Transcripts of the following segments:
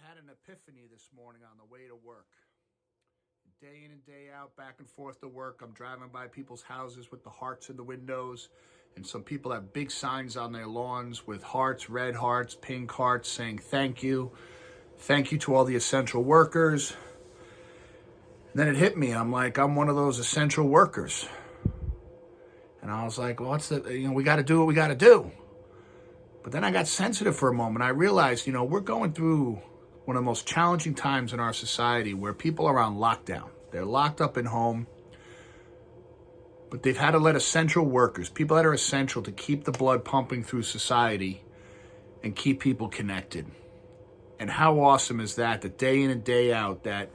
had an epiphany this morning on the way to work. Day in and day out, back and forth to work. I'm driving by people's houses with the hearts in the windows, and some people have big signs on their lawns with hearts, red hearts, pink hearts, saying thank you. Thank you to all the essential workers. And then it hit me. I'm like, I'm one of those essential workers. And I was like, well, we got to do what we got to do. But then I got sensitive for a moment. I realized, we're going through one of the most challenging times in our society where people are on lockdown. They're locked up in home, but they've had to let essential workers, people that are essential to keep the blood pumping through society and keep people connected. And how awesome is that day in and day out, that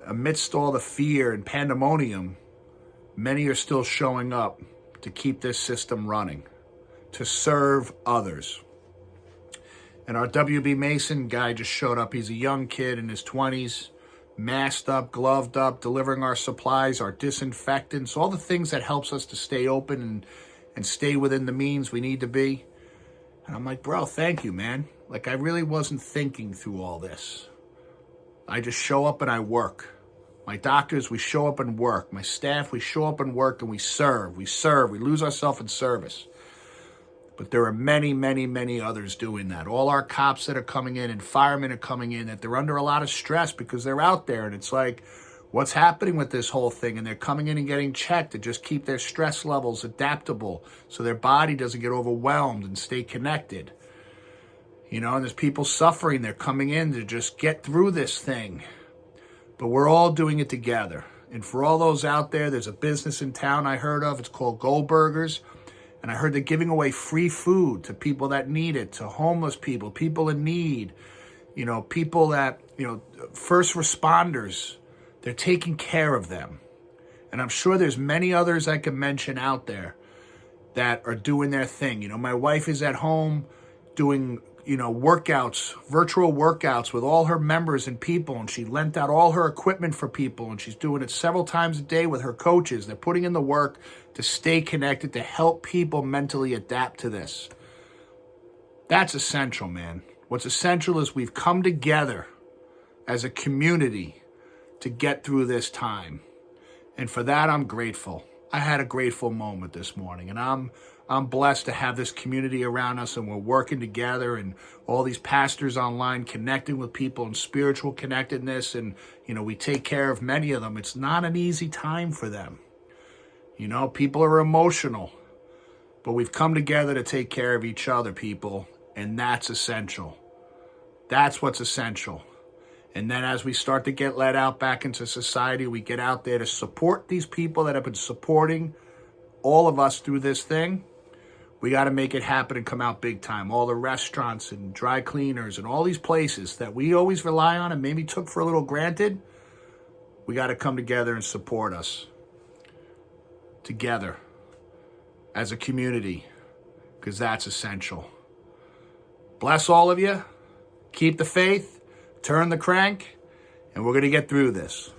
amidst all the fear and pandemonium, many are still showing up to keep this system running, to serve others. And our WB Mason guy just showed up. He's a young kid in his 20s, masked up, gloved up, delivering our supplies, our disinfectants, all the things that helps us to stay open and stay within the means we need to be. And I'm like, bro, thank you, man. Like, I really wasn't thinking through all this. I just show up and I work. My doctors, we show up and work. My staff, we show up and work, and we serve. We lose ourselves in service. But there are many, many, many others doing that. All our cops that are coming in and firemen are coming in, that they're under a lot of stress because they're out there. And it's like, what's happening with this whole thing? And they're coming in and getting checked to just keep their stress levels adaptable so their body doesn't get overwhelmed and stay connected. And there's people suffering. They're coming in to just get through this thing. But we're all doing it together. And for all those out there, there's a business in town I heard of. It's called Goldberger's. And I heard they're giving away free food to people that need it, to homeless people, people in need, people that, first responders. They're taking care of them. And I'm sure there's many others I can mention out there that are doing their thing. My wife is at home doing, workouts, virtual workouts with all her members and people. And she lent out all her equipment for people. And she's doing it several times a day with her coaches. They're putting in the work to stay connected, to help people mentally adapt to this. That's essential, man. What's essential is we've come together as a community to get through this time. And for that, I'm grateful. I had a grateful moment this morning, and I'm blessed to have this community around us, and we're working together, and all these pastors online connecting with people and spiritual connectedness, and, we take care of many of them. It's not an easy time for them. People are emotional, but we've come together to take care of each other, people, and that's essential. That's what's essential. And then as we start to get let out back into society, we get out there to support these people that have been supporting all of us through this thing. We got to make it happen and come out big time. All the restaurants and dry cleaners and all these places that we always rely on and maybe took for a little granted, we got to come together and support us together as a community, because that's essential. Bless all of you. Keep the faith. Turn the crank. And we're going to get through this.